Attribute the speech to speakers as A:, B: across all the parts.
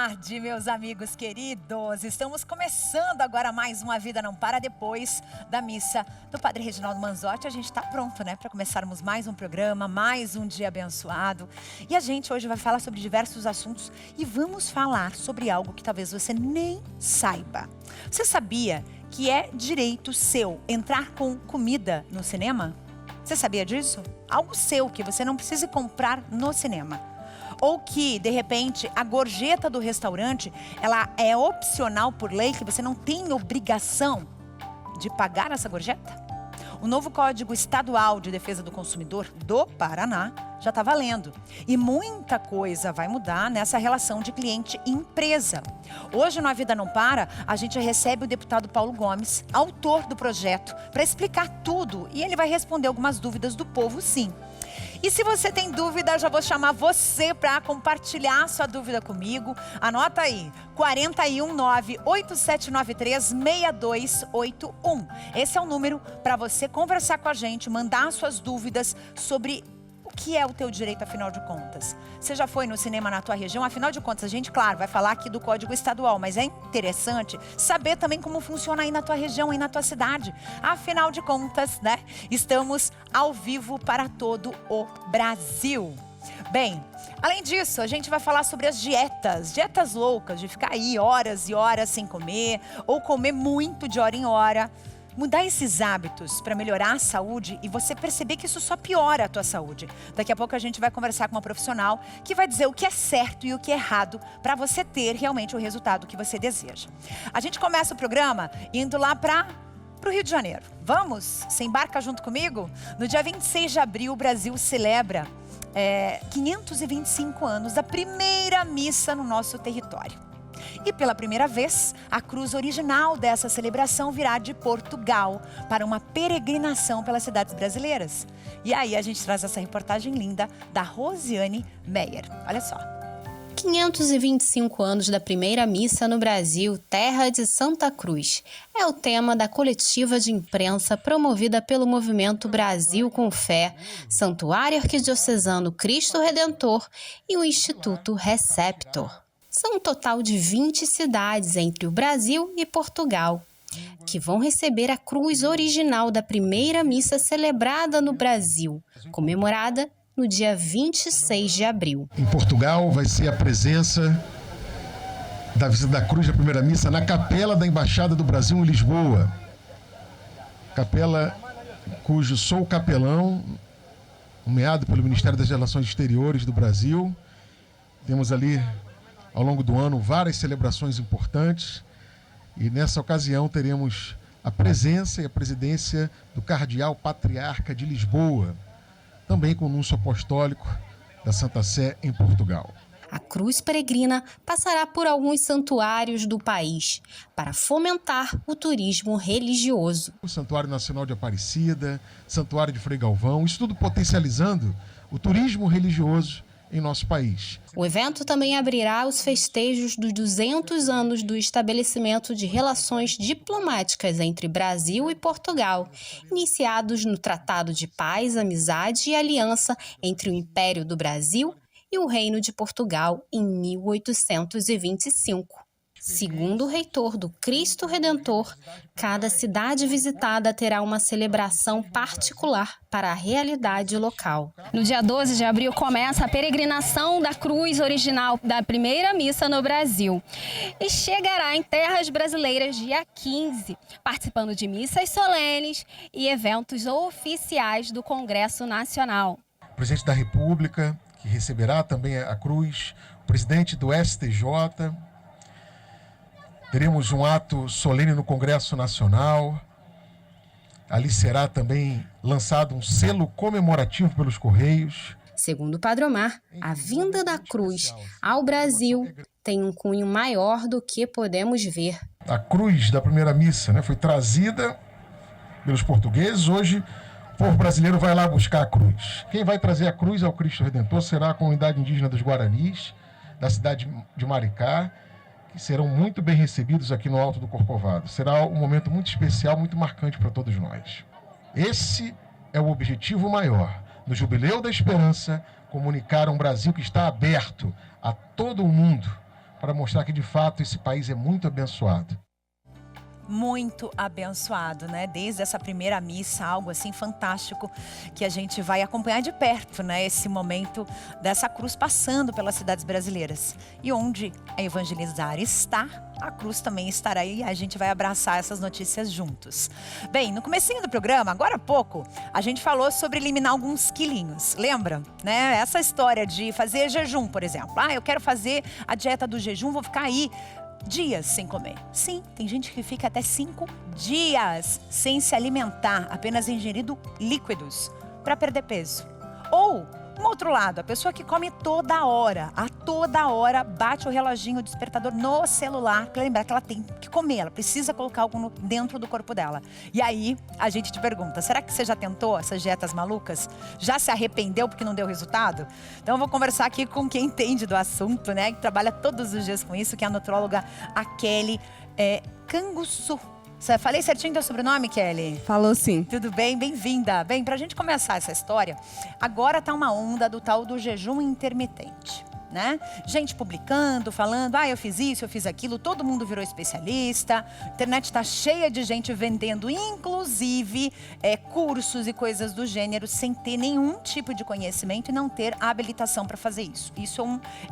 A: tarde, meus amigos queridos. Estamos começando agora mais uma Vida Não Para, depois da missa do Padre Reginaldo Manzotti. A gente está pronto, né, para começarmos mais um programa, mais um dia abençoado. E a gente hoje vai falar sobre diversos assuntos e vamos falar sobre algo que talvez você nem saiba. Você sabia que é direito seu entrar com comida no cinema? Você sabia disso? Algo seu que você não precisa comprar no cinema. Ou que, de repente, a gorjeta do restaurante, ela é opcional por lei, que você não tem obrigação de pagar essa gorjeta? O novo Código Estadual de Defesa do Consumidor do Paraná já está valendo. E muita coisa vai mudar nessa relação de cliente e empresa. Hoje, no A Vida Não Para, a gente recebe o deputado Paulo Gomes, autor do projeto, para explicar tudo. E ele vai responder algumas dúvidas do povo, sim. E se você tem dúvida, já vou chamar você para compartilhar sua dúvida comigo. Anota aí, 419-8793-6281. Esse é o número para você conversar com a gente, mandar suas dúvidas sobre o que é o teu direito, afinal de contas. Você já foi no cinema na tua região? Afinal de contas, a gente, claro, vai falar aqui do Código Estadual, mas é interessante saber também como funciona aí na tua região, aí na tua cidade. Afinal de contas, né, estamos ao vivo para todo o Brasil. Bem, além disso, a gente vai falar sobre as dietas loucas, de ficar aí horas e horas sem comer, ou comer muito de hora em hora. Mudar esses hábitos para melhorar a saúde e você perceber que isso só piora a tua saúde. Daqui a pouco a gente vai conversar com uma profissional que vai dizer o que é certo e o que é errado para você ter realmente o resultado que você deseja. A gente começa o programa indo lá para o Rio de Janeiro. Vamos? Você embarca junto comigo? No dia 26 de abril, o Brasil celebra 525 anos da primeira missa no nosso território. E pela primeira vez, a cruz original dessa celebração virá de Portugal para uma peregrinação pelas cidades brasileiras. E aí a gente traz essa reportagem linda da Rosiane Meyer. Olha só.
B: 525 anos da primeira missa no Brasil, terra de Santa Cruz. É o tema da coletiva de imprensa promovida pelo Movimento Brasil com Fé, Santuário Arquidiocesano Cristo Redentor e o Instituto Receptor. São um total de 20 cidades entre o Brasil e Portugal, que vão receber a cruz original da primeira missa celebrada no Brasil, comemorada no dia 26 de abril.
C: Em Portugal vai ser a presença da visita da cruz da primeira missa na Capela da Embaixada do Brasil em Lisboa. Capela cujo sou capelão, nomeado pelo Ministério das Relações Exteriores do Brasil. Temos ali, ao longo do ano, várias celebrações importantes e nessa ocasião teremos a presença e a presidência do Cardeal Patriarca de Lisboa, também com o Núncio Apostólico da Santa Sé em Portugal.
B: A cruz peregrina passará por alguns santuários do país para fomentar o turismo religioso.
C: O Santuário Nacional de Aparecida, Santuário de Frei Galvão, isso tudo potencializando o turismo religioso em nosso país.
B: O evento também abrirá os festejos dos 200 anos do estabelecimento de relações diplomáticas entre Brasil e Portugal, iniciados no Tratado de Paz, Amizade e Aliança entre o Império do Brasil e o Reino de Portugal em 1825. Segundo o reitor do Cristo Redentor, cada cidade visitada terá uma celebração particular para a realidade local.
D: No dia 12 de abril começa a peregrinação da cruz original da primeira missa no Brasil e chegará em terras brasileiras dia 15, participando de missas solenes e eventos oficiais do Congresso Nacional.
C: O presidente da República, que receberá também a cruz, o presidente do STJ. Teremos um ato solene no Congresso Nacional. Ali será também lançado um selo comemorativo pelos Correios.
B: Segundo o Padre Omar, a vinda da cruz ao Brasil tem um cunho maior do que podemos ver.
C: A cruz da primeira missa, foi trazida pelos portugueses. Hoje, o povo brasileiro vai lá buscar a cruz. Quem vai trazer a cruz ao Cristo Redentor será a comunidade indígena dos Guaranis, da cidade de Maricá, que serão muito bem recebidos aqui no Alto do Corcovado. Será um momento muito especial, muito marcante para todos nós. Esse é o objetivo maior. No Jubileu da Esperança, comunicar um Brasil que está aberto a todo o mundo, para mostrar que, de fato, esse país é muito abençoado.
A: Muito abençoado, né? Desde essa primeira missa, algo assim fantástico que a gente vai acompanhar de perto, né? Esse momento dessa cruz passando pelas cidades brasileiras. E onde a Evangelizar está, a cruz também estará aí e a gente vai abraçar essas notícias juntos. Bem, no comecinho do programa, agora há pouco, a gente falou sobre eliminar alguns quilinhos. Lembra? Né? Essa história de fazer jejum, por exemplo. Eu quero fazer a dieta do jejum, vou ficar aí dias sem comer. Sim, tem gente que fica até 5 dias sem se alimentar, apenas ingerindo líquidos para perder peso. Ou, um outro lado, a pessoa que come toda hora bate o reloginho, o despertador no celular para lembrar que ela tem que comer, ela precisa colocar algo dentro do corpo dela. E aí, a gente te pergunta, será que você já tentou essas dietas malucas? Já se arrependeu porque não deu resultado? Então eu vou conversar aqui com quem entende do assunto, né? Que trabalha todos os dias com isso, que é a nutróloga Kelly Canguçu. Falei certinho teu sobrenome, Kelly?
E: Falou sim.
A: Tudo bem? Bem-vinda. Bem, pra gente começar essa história, agora tá uma onda do tal do jejum intermitente, né? Gente publicando, falando, eu fiz isso, eu fiz aquilo, todo mundo virou especialista. A internet tá cheia de gente vendendo, inclusive, cursos e coisas do gênero, sem ter nenhum tipo de conhecimento e não ter habilitação para fazer isso. Isso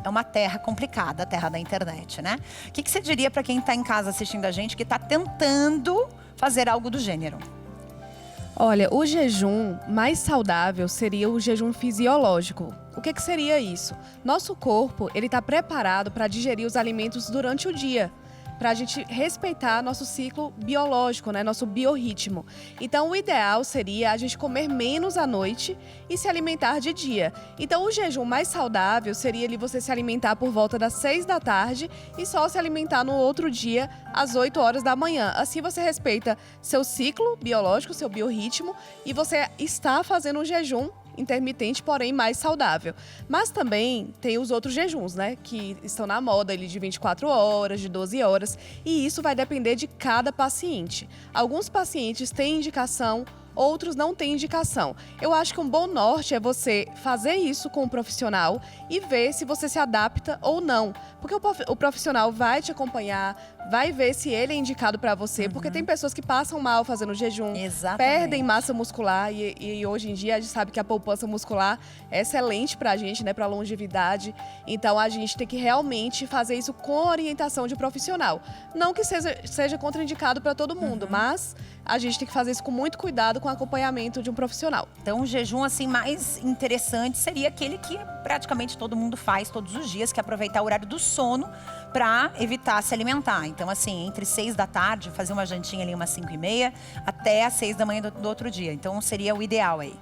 A: é uma terra complicada, a terra da internet, né? O que você diria para quem tá em casa assistindo a gente, que tá tentando fazer algo do gênero?
E: Olha, o jejum mais saudável seria o jejum fisiológico. O que seria isso? Nosso corpo, ele está preparado para digerir os alimentos durante o dia, para a gente respeitar nosso ciclo biológico, né? Nosso biorritmo. Então, o ideal seria a gente comer menos à noite e se alimentar de dia. Então, o jejum mais saudável seria ali você se alimentar por volta das 6 da tarde e só se alimentar no outro dia às 8 horas da manhã. Assim você respeita seu ciclo biológico, seu biorritmo, e você está fazendo um jejum intermitente, porém mais saudável. Mas também tem os outros jejuns, né? Que estão na moda ali de 24 horas, de 12 horas. E isso vai depender de cada paciente. Alguns pacientes têm indicação, outros não têm indicação. Eu acho que um bom norte é você fazer isso com um profissional e ver se você se adapta ou não. Porque o profissional vai te acompanhar, vai ver se ele é indicado para você. Porque tem pessoas que passam mal fazendo jejum, perdem massa muscular e hoje em dia a gente sabe que a poupança muscular é excelente pra gente, né, pra longevidade. Então a gente tem que realmente fazer isso com orientação de profissional. Não que seja contraindicado para todo mundo, mas a gente tem que fazer isso com muito cuidado, com acompanhamento de um profissional.
A: Então, o jejum assim mais interessante seria aquele que praticamente todo mundo faz todos os dias, que é aproveitar o horário do sono para evitar se alimentar. Então, assim, entre 6 da tarde, fazer uma jantinha ali umas 5h30, até às 6 da manhã do outro dia. Então, seria o ideal aí.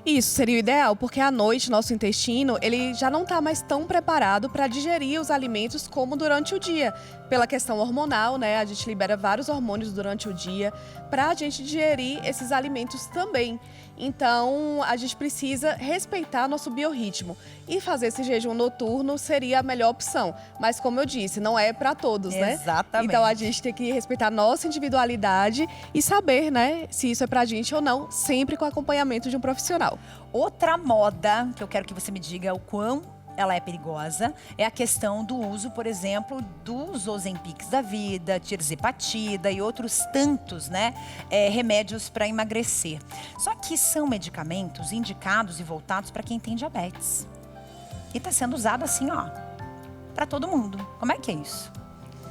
E: Isso seria o ideal, porque à noite nosso intestino ele já não está mais tão preparado para digerir os alimentos como durante o dia. Pela questão hormonal, né? A gente libera vários hormônios durante o dia para a gente digerir esses alimentos também. Então, a gente precisa respeitar nosso biorritmo. E fazer esse jejum noturno seria a melhor opção. Mas, como eu disse, não é para todos, né?
A: Exatamente.
E: Então, a gente tem que respeitar a nossa individualidade e saber, né, se isso é pra gente ou não, sempre com acompanhamento de um profissional.
A: Outra moda que eu quero que você me diga o quão ela é perigosa, é a questão do uso, por exemplo, dos Ozempics da vida, tirzepatida e outros tantos, né, remédios para emagrecer. Só que são medicamentos indicados e voltados para quem tem diabetes. E está sendo usado assim, para todo mundo. Como é que é isso?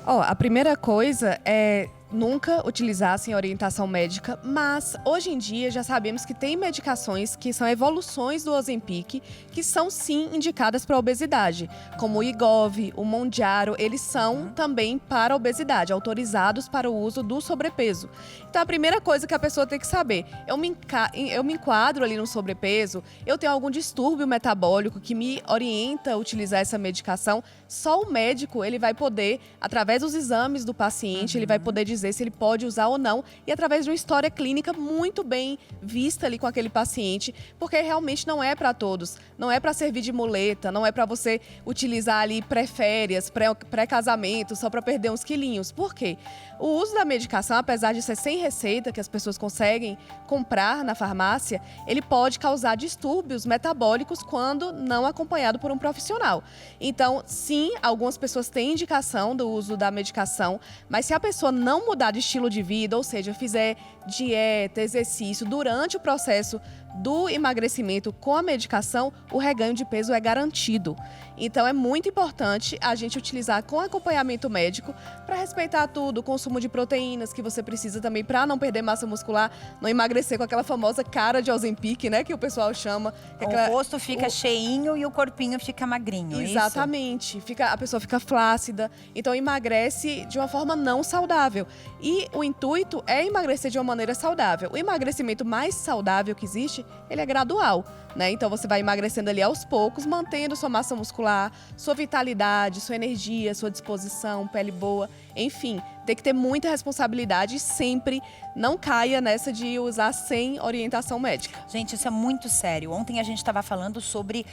E: A primeira coisa é nunca utilizar sem orientação médica, mas hoje em dia já sabemos que tem medicações que são evoluções do Ozempic, que são sim indicadas para obesidade, como o Wegovy, o Mounjaro, eles são também para obesidade, autorizados para o uso do sobrepeso. Então a primeira coisa que a pessoa tem que saber, eu me enquadro ali no sobrepeso, eu tenho algum distúrbio metabólico que me orienta a utilizar essa medicação, só o médico ele vai poder, através dos exames do paciente, ele vai poder dizer dizer se ele pode usar ou não, e através de uma história clínica muito bem vista ali com aquele paciente, porque realmente não é para todos, não é para servir de muleta, não é para você utilizar ali pré-férias, pré-casamento, só para perder uns quilinhos. Por quê? O uso da medicação, apesar de ser sem receita, que as pessoas conseguem comprar na farmácia, ele pode causar distúrbios metabólicos quando não acompanhado por um profissional. Então, sim, algumas pessoas têm indicação do uso da medicação, mas se a pessoa não mudar de estilo de vida, ou seja, fizer dieta, exercício durante o processo do emagrecimento com a medicação, o reganho de peso é garantido. Então é muito importante a gente utilizar com acompanhamento médico para respeitar tudo, o consumo de proteínas que você precisa também para não perder massa muscular, não emagrecer com aquela famosa cara de Ozempic, né, que o pessoal chama.
A: O rosto fica cheinho e o corpinho fica magrinho.
E: Exatamente. A pessoa fica flácida, então emagrece de uma forma não saudável. E o intuito é emagrecer de uma maneira saudável. O emagrecimento mais saudável que existe, ele é gradual, né? Então você vai emagrecendo ali aos poucos, mantendo sua massa muscular, sua vitalidade, sua energia, sua disposição, pele boa, enfim, tem que ter muita responsabilidade e sempre não caia nessa de usar sem orientação médica.
A: Gente, isso é muito sério. Ontem a gente estava falando sobre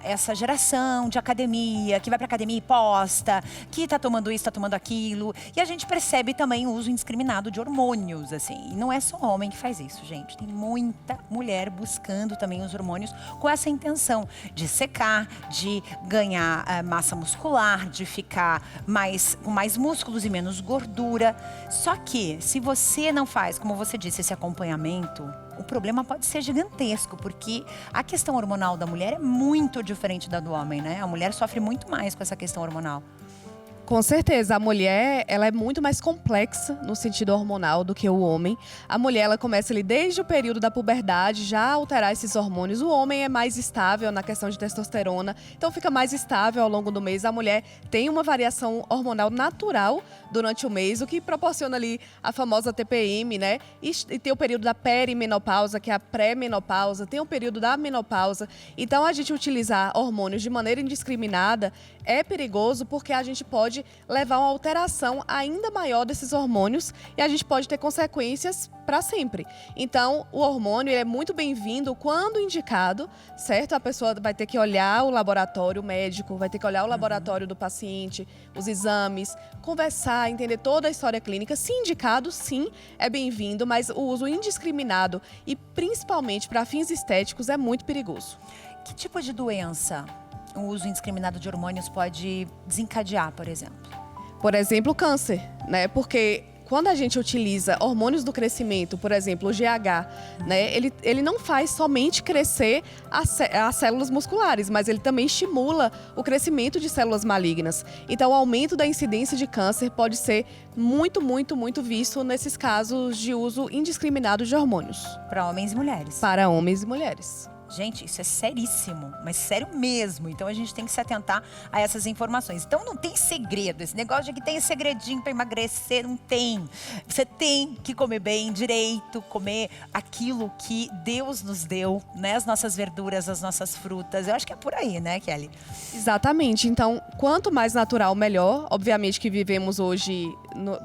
A: essa geração de academia, que vai pra academia e posta, que tá tomando isso, tá tomando aquilo. E a gente percebe também o uso indiscriminado de hormônios, assim. E não é só homem que faz isso, gente. Tem muita mulher buscando também os hormônios com essa intenção de secar, de ganhar massa muscular, de ficar com mais músculos e menos gordura. Só que, se você não faz, como você disse, esse acompanhamento, o problema pode ser gigantesco, porque a questão hormonal da mulher é muito diferente da do homem, né? A mulher sofre muito mais com essa questão hormonal.
E: Com certeza, a mulher ela é muito mais complexa no sentido hormonal do que o homem. A mulher ela começa ali desde o período da puberdade já a alterar esses hormônios. O homem é mais estável na questão de testosterona, então fica mais estável ao longo do mês. A mulher tem uma variação hormonal natural durante o mês, o que proporciona ali a famosa TPM, né? E tem o período da perimenopausa, que é a pré-menopausa, tem o período da menopausa. Então a gente utilizar hormônios de maneira indiscriminada é perigoso porque a gente pode levar a uma alteração ainda maior desses hormônios e a gente pode ter consequências para sempre. Então, o hormônio ele é muito bem-vindo quando indicado, certo? A pessoa vai ter que olhar o laboratório médico, vai ter que olhar o laboratório do paciente, os exames, conversar, entender toda a história clínica. Se indicado, sim, é bem-vindo, mas o uso indiscriminado e principalmente para fins estéticos é muito perigoso.
A: Que tipo de doença o uso indiscriminado de hormônios pode desencadear, por exemplo?
E: Por exemplo, o câncer, né? Porque quando a gente utiliza hormônios do crescimento, por exemplo, o GH, né? Ele não faz somente crescer as células musculares, mas ele também estimula o crescimento de células malignas. Então, o aumento da incidência de câncer pode ser muito, muito, muito visto nesses casos de uso indiscriminado de hormônios.
A: Para homens e mulheres.
E: Para homens e mulheres.
A: Gente, isso é seríssimo, mas sério mesmo. Então a gente tem que se atentar a essas informações. Então não tem segredo, esse negócio de que tem segredinho para emagrecer, não tem. Você tem que comer bem, direito, comer aquilo que Deus nos deu, né? As nossas verduras, as nossas frutas. Eu acho que é por aí, né, Kelly?
E: Exatamente. Então, quanto mais natural, melhor. Obviamente que vivemos hoje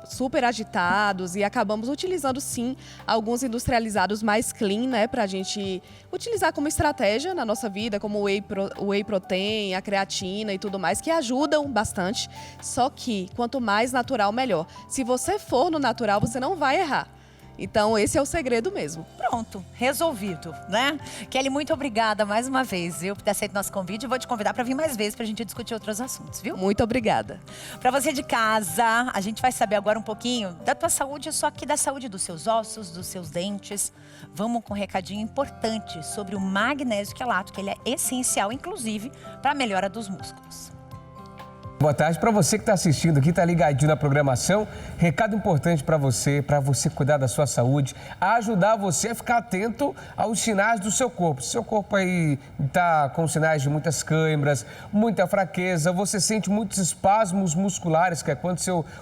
E: super agitados e acabamos utilizando, sim, alguns industrializados mais clean, né? Pra gente utilizar como estratégia na nossa vida, como o whey protein, a creatina e tudo mais, que ajudam bastante. Só que quanto mais natural, melhor. Se você for no natural, você não vai errar. Então, esse é o segredo mesmo.
A: Pronto, resolvido, né? Kelly, muito obrigada mais uma vez, viu, por ter aceito nosso convite. Eu vou te convidar para vir mais vezes pra gente discutir outros assuntos, viu?
E: Muito obrigada.
A: Para você de casa, a gente vai saber agora um pouquinho da tua saúde, só que da saúde dos seus ossos, dos seus dentes. Vamos com um recadinho importante sobre o magnésio quelato, que ele é essencial, inclusive, para a melhora dos músculos.
F: Boa tarde para você que está assistindo aqui, está ligadinho na programação. Recado importante para você cuidar da sua saúde, ajudar você a ficar atento aos sinais do seu corpo. Se seu corpo aí está com sinais de muitas câimbras, muita fraqueza, você sente muitos espasmos musculares, que é quando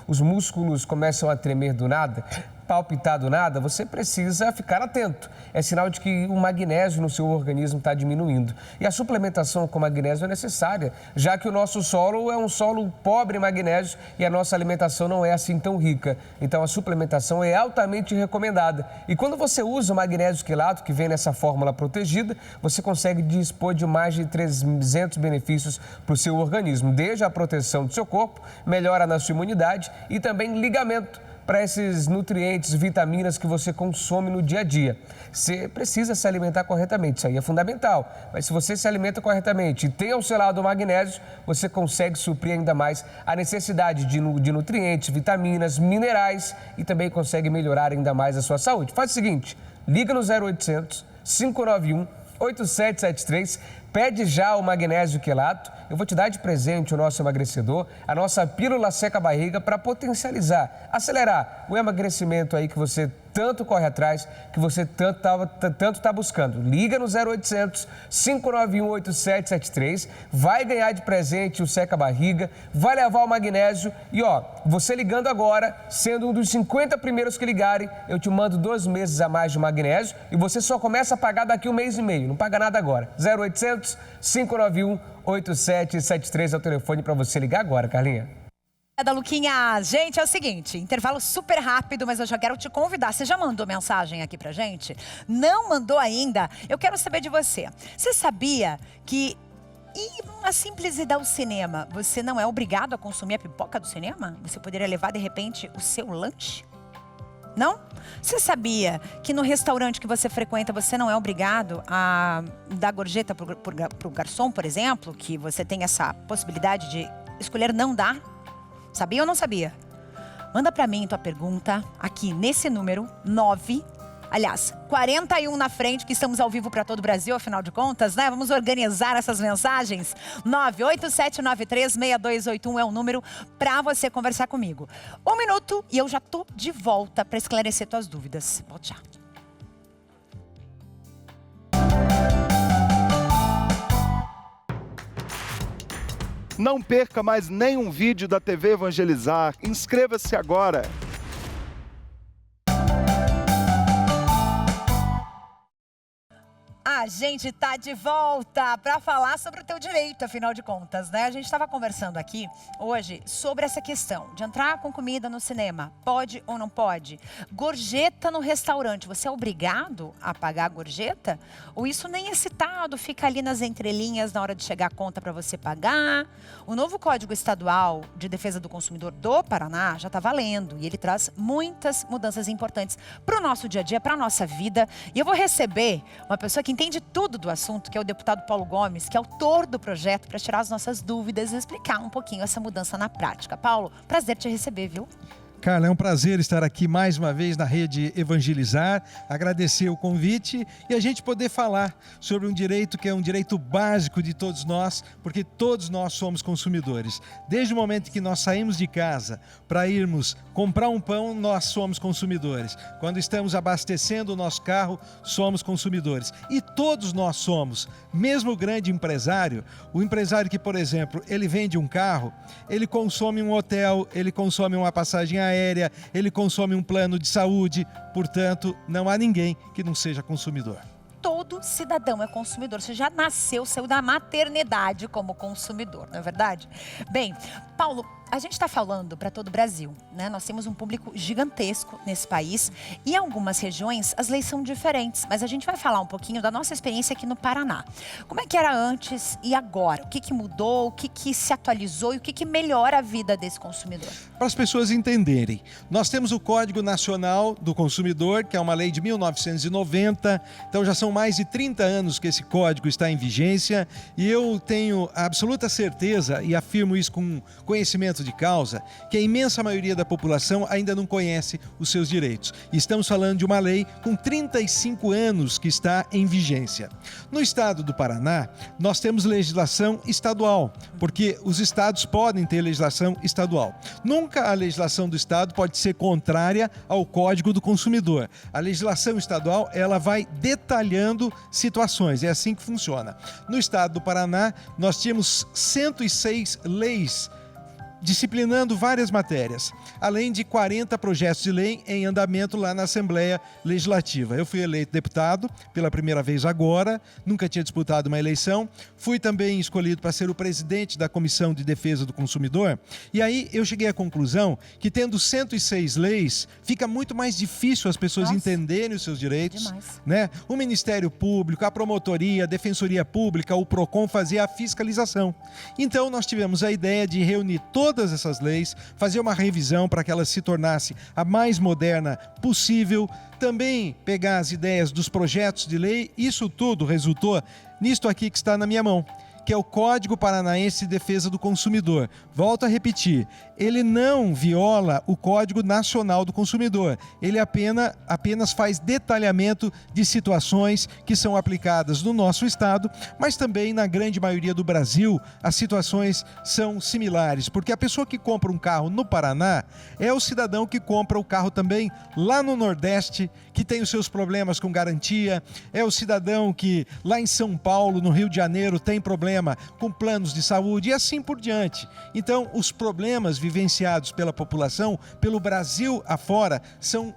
F: os músculos começam a tremer do nada. palpitado nada, você precisa ficar atento. É sinal de que o magnésio no seu organismo está diminuindo. E a suplementação com magnésio é necessária, já que o nosso solo é um solo pobre em magnésio e a nossa alimentação não é assim tão rica. Então a suplementação é altamente recomendada. E quando você usa o magnésio quelato, que vem nessa fórmula protegida, você consegue dispor de mais de 300 benefícios para o seu organismo, desde a proteção do seu corpo, melhora na sua imunidade e também ligamento para esses nutrientes, vitaminas que você consome no dia a dia. Você precisa se alimentar corretamente, isso aí é fundamental. Mas se você se alimenta corretamente e tem ao seu lado o magnésio, você consegue suprir ainda mais a necessidade de nutrientes, vitaminas, minerais e também consegue melhorar ainda mais a sua saúde. Faz o seguinte, liga no 0800 591 8773, pede já o magnésio quelato. Eu vou te dar de presente o nosso emagrecedor, a nossa pílula seca-barriga para potencializar, acelerar o emagrecimento aí que você tanto corre atrás, que você tanto tá buscando. Liga no 0800 591 8773, vai ganhar de presente o seca-barriga, vai levar o magnésio e você ligando agora, sendo um dos 50 primeiros que ligarem, eu te mando 2 meses a mais de magnésio e você só começa a pagar daqui 1 mês e meio, não paga nada agora. 0800 591 8773 é o telefone para você ligar agora, Carlinha.
A: Da Luquinha, gente, é o seguinte, intervalo super rápido, mas eu já quero te convidar. Você já mandou mensagem aqui pra gente? Não mandou ainda? Eu quero saber de você. Você sabia que ir uma simples ida ao cinema, você não é obrigado a consumir a pipoca do cinema? Você poderia levar, de repente, o seu lanche? Não? Você sabia que no restaurante que você frequenta, você não é obrigado a dar gorjeta pro garçom, por exemplo? Que você tem essa possibilidade de escolher não dar? Sabia ou não sabia? Manda pra mim tua pergunta aqui nesse número 41 na frente, que estamos ao vivo para todo o Brasil, afinal de contas, né? Vamos organizar essas mensagens. 987936281 é o número para você conversar comigo. 1 minuto e eu já tô de volta para esclarecer tuas dúvidas. Volte já.
G: Não perca mais nenhum vídeo da TV Evangelizar. Inscreva-se agora.
A: A gente tá de volta para falar sobre o teu direito, afinal de contas, né? A gente estava conversando aqui hoje sobre essa questão de entrar com comida no cinema. Pode ou não pode? Gorjeta no restaurante, você é obrigado a pagar a gorjeta? Ou isso nem é citado, fica ali nas entrelinhas na hora de chegar a conta para você pagar? O novo Código Estadual de Defesa do Consumidor do Paraná já está valendo e ele traz muitas mudanças importantes para o nosso dia a dia, para a nossa vida. E eu vou receber uma pessoa que entende tudo do assunto, que é o deputado Paulo Gomes, que é autor do projeto, para tirar as nossas dúvidas e explicar um pouquinho essa mudança na prática. Paulo, prazer te receber, viu?
H: Carla, é um prazer estar aqui mais uma vez na Rede Evangelizar, agradecer o convite e a gente poder falar sobre um direito que é um direito básico de todos nós, porque todos nós somos consumidores. Desde o momento que nós saímos de casa para irmos comprar um pão, nós somos consumidores. Quando estamos abastecendo o nosso carro, somos consumidores. E todos nós somos, mesmo o grande empresário, o empresário que, por exemplo, ele vende um carro, ele consome um hotel, ele consome uma passagem aérea, ele consome um plano de saúde, portanto, não há ninguém que não seja consumidor.
A: Todo cidadão é consumidor, você já nasceu, saiu da maternidade como consumidor, não é verdade? Bem, Paulo, a gente está falando para todo o Brasil, né? Nós temos um público gigantesco nesse país e em algumas regiões as leis são diferentes, mas a gente vai falar um pouquinho da nossa experiência aqui no Paraná. Como é que era antes e agora? O que mudou, o que se atualizou e o que melhora a vida desse consumidor?
H: Para as pessoas entenderem, nós temos o Código Nacional do Consumidor, que é uma lei de 1990, então já são mais de 30 anos que esse código está em vigência e eu tenho absoluta certeza, e afirmo isso com conhecimento de causa, que a imensa maioria da população ainda não conhece os seus direitos. Estamos falando de uma lei com 35 anos que está em vigência. No estado do Paraná, nós temos legislação estadual, porque os estados podem ter legislação estadual. Nunca a legislação do estado pode ser contrária ao Código do Consumidor. A legislação estadual, ela vai detalhando situações, é assim que funciona. No estado do Paraná, nós tínhamos 106 leis disciplinando várias matérias, além de 40 projetos de lei em andamento lá na Assembleia Legislativa. Eu fui eleito deputado pela primeira vez agora, nunca tinha disputado uma eleição, fui também escolhido para ser o presidente da Comissão de Defesa do Consumidor, e aí eu cheguei à conclusão que, tendo 106 leis, fica muito mais difícil as pessoas entenderem os seus direitos, né? O Ministério Público, a Promotoria, a Defensoria Pública, o PROCON fazia a fiscalização. Então nós tivemos a ideia de reunir todas essas leis, fazer uma revisão para que ela se tornasse a mais moderna possível, também pegar as ideias dos projetos de lei. Isso tudo resultou nisto aqui que está na minha mão, que é o Código Paranaense de Defesa do Consumidor. Volto a repetir, ele não viola o Código Nacional do Consumidor. Ele apenas faz detalhamento de situações que são aplicadas no nosso estado, mas também na grande maioria do Brasil as situações são similares, porque a pessoa que compra um carro no Paraná é o cidadão que compra o carro também lá no Nordeste, que tem os seus problemas com garantia, é o cidadão que lá em São Paulo, no Rio de Janeiro, tem problema com planos de saúde e assim por diante. Então, os problemas vivenciados pela população, pelo Brasil afora, são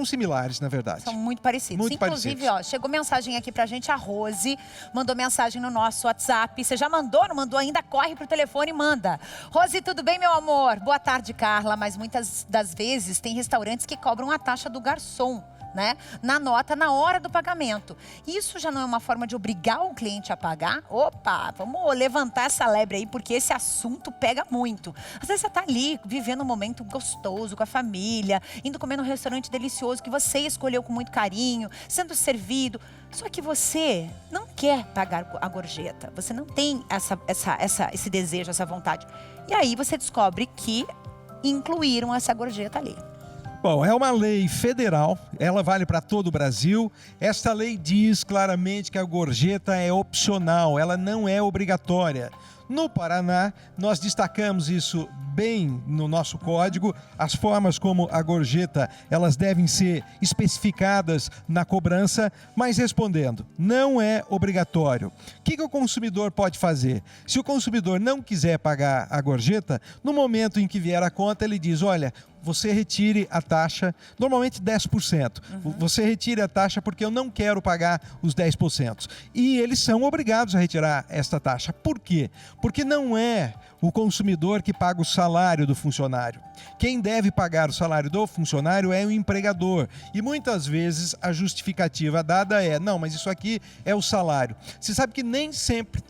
H: similares, na verdade.
A: São muito parecidos.
H: Muito
A: Inclusive,
H: parecidos.
A: chegou mensagem aqui pra gente, a Rose mandou mensagem no nosso WhatsApp. Você já mandou? Não mandou ainda? Corre pro telefone e manda. Rose, tudo bem, meu amor? Boa tarde, Carla. Mas muitas das vezes tem restaurantes que cobram a taxa do garçom, né, na nota, na hora do pagamento. Isso já não é uma forma de obrigar o cliente a pagar? Opa, vamos levantar essa lebre aí, porque esse assunto pega muito. Às vezes você tá ali, vivendo um momento gostoso com a família, indo comer num restaurante delicioso que você escolheu com muito carinho, sendo servido. Só que você não quer pagar a gorjeta. Você não tem esse desejo, essa vontade. E aí você descobre que incluíram essa gorjeta ali.
H: Bom, é uma lei federal, ela vale para todo o Brasil. Esta lei diz claramente que a gorjeta é opcional, ela não é obrigatória. No Paraná, nós destacamos isso bem no nosso código. As formas como a gorjeta, elas devem ser especificadas na cobrança, mas respondendo, não é obrigatório. O que o consumidor pode fazer? Se o consumidor não quiser pagar a gorjeta, no momento em que vier a conta, ele diz, olha, você retire a taxa, normalmente 10%. Você retire a taxa porque eu não quero pagar os 10%. E eles são obrigados a retirar esta taxa. Por quê? Porque não é o consumidor que paga o salário do funcionário. Quem deve pagar o salário do funcionário é o empregador. E muitas vezes a justificativa dada é, não, mas isso aqui é o salário. Você sabe que nem sempre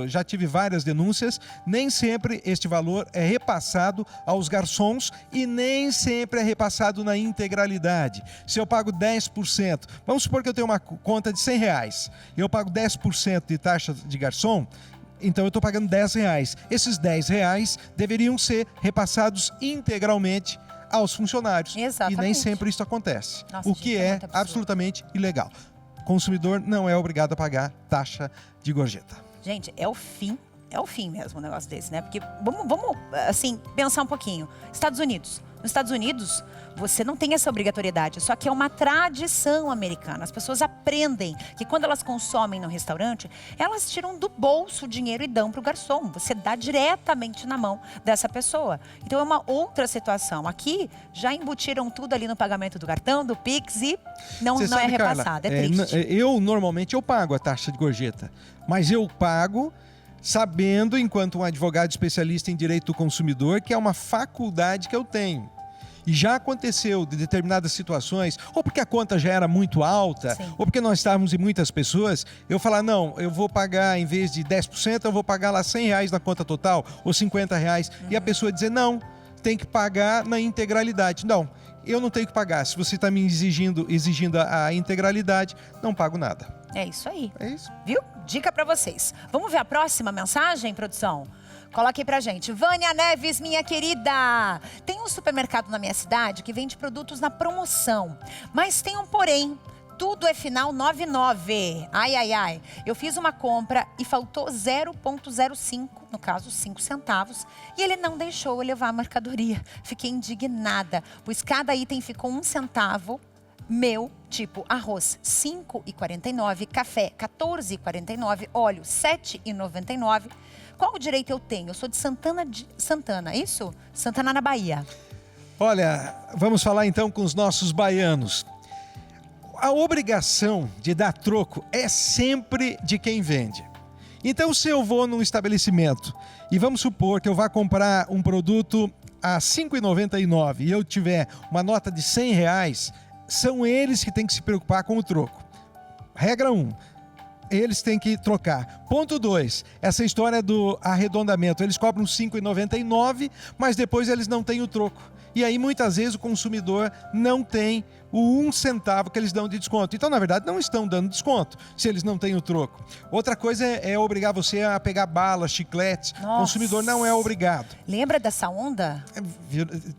H: já tive várias denúncias, nem sempre este valor é repassado aos garçons e nem sempre é repassado na integralidade. Se eu pago 10%, vamos supor que eu tenho uma conta de R$100, eu pago 10% de taxa de garçom, então eu estou pagando R$10. Esses R$10 deveriam ser repassados integralmente aos funcionários.
A: Exatamente.
H: E nem sempre isso acontece.
A: Nossa,
H: o que é absolutamente ilegal. O consumidor não é obrigado a pagar taxa de gorjeta.
A: Gente, é o fim mesmo um negócio desse, né? Porque vamos assim, pensar um pouquinho. Estados Unidos. Nos Estados Unidos, você não tem essa obrigatoriedade, só que é uma tradição americana. As pessoas aprendem que quando elas consomem no restaurante, elas tiram do bolso o dinheiro e dão para o garçom. Você dá diretamente na mão dessa pessoa. Então é uma outra situação. Aqui já embutiram tudo ali no pagamento do cartão, do Pix e não é repassado. Carla, é triste.
H: Normalmente eu pago a taxa de gorjeta, mas eu pago sabendo, enquanto um advogado especialista em direito do consumidor, que é uma faculdade que eu tenho. E já aconteceu de determinadas situações, ou porque a conta já era muito alta, ou porque nós estávamos em muitas pessoas, eu falar, não, eu vou pagar, em vez de 10%, eu vou pagar lá R$100 na conta total, ou R$50, e a pessoa dizer, não, tem que pagar na integralidade. Não, eu não tenho que pagar. Se você está me exigindo a integralidade, não pago nada.
A: É isso aí.
H: É isso.
A: Viu? Dica para vocês. Vamos ver a próxima mensagem, produção? Coloque aí pra gente. Vânia Neves, minha querida. Tem um supermercado na minha cidade que vende produtos na promoção. Mas tem um porém. Tudo é final 99. Ai, ai, ai. Eu fiz uma compra e faltou 0,05, no caso 5 centavos. E ele não deixou eu levar a mercadoria. Fiquei indignada, pois cada item ficou 1 centavo meu, tipo arroz, R$ 5,49, café, R$ 14,49, óleo, R$ 7,99. Qual o direito eu tenho? Eu sou de Santana, isso? Santana, na Bahia.
H: Olha, vamos falar então com os nossos baianos. A obrigação de dar troco é sempre de quem vende. Então, se eu vou num estabelecimento e vamos supor que eu vá comprar um produto a R$ 5,99 e eu tiver uma nota de R$100, são eles que têm que se preocupar com o troco. Regra 1. Eles têm que trocar. Ponto 2, essa história do arredondamento. Eles cobram R$ 5,99, mas depois eles não têm o troco. E aí, muitas vezes, o consumidor não tem o 1 centavo que eles dão de desconto. Então, na verdade, não estão dando desconto se eles não têm o troco. Outra coisa é obrigar você a pegar balas, chicletes.
A: Nossa.
H: O consumidor não é obrigado.
A: Lembra dessa onda?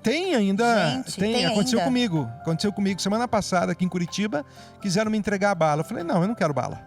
H: Tem ainda.
A: Gente,
H: aconteceu
A: ainda.
H: comigo. Aconteceu comigo semana passada aqui em Curitiba. Quiseram me entregar a bala. Eu falei, não, eu não quero bala.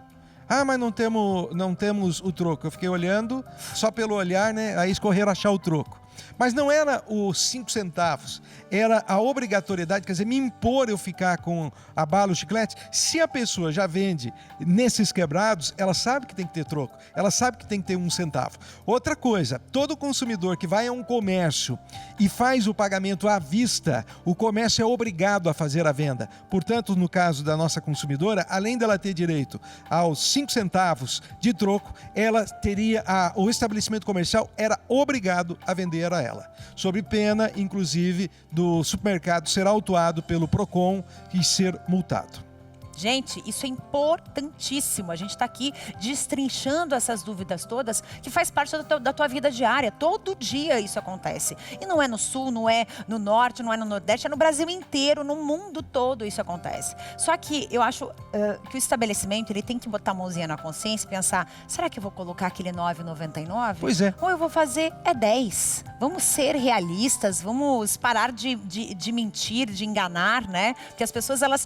H: Ah, mas não temos o troco. Eu fiquei olhando, só pelo olhar, né? Aí escorreram achar o troco. Mas não era os 5 centavos, era a obrigatoriedade, quer dizer, me impor eu ficar com a bala, o chiclete. Se a pessoa já vende nesses quebrados, ela sabe que tem que ter troco, ela sabe que tem que ter 1 centavo. Outra coisa, todo consumidor que vai a um comércio e faz o pagamento à vista, o comércio é obrigado a fazer a venda. Portanto, no caso da nossa consumidora, além dela ter direito aos 5 centavos de troco, ela teria, o estabelecimento comercial era obrigado a vender a ela, sob pena, inclusive, do supermercado ser autuado pelo PROCON e ser multado.
A: Gente, isso é importantíssimo. A gente está aqui destrinchando essas dúvidas todas, que faz parte da tua vida diária. Todo dia isso acontece. E não é no sul, não é no norte, não é no nordeste, é no Brasil inteiro, no mundo todo isso acontece. Só que eu acho que o estabelecimento, ele tem que botar a mãozinha na consciência e pensar, será que eu vou colocar aquele R$ 9,99?
H: Pois é.
A: Ou eu vou fazer 10. Vamos ser realistas, vamos parar de mentir, de enganar, né? Porque as pessoas, elas,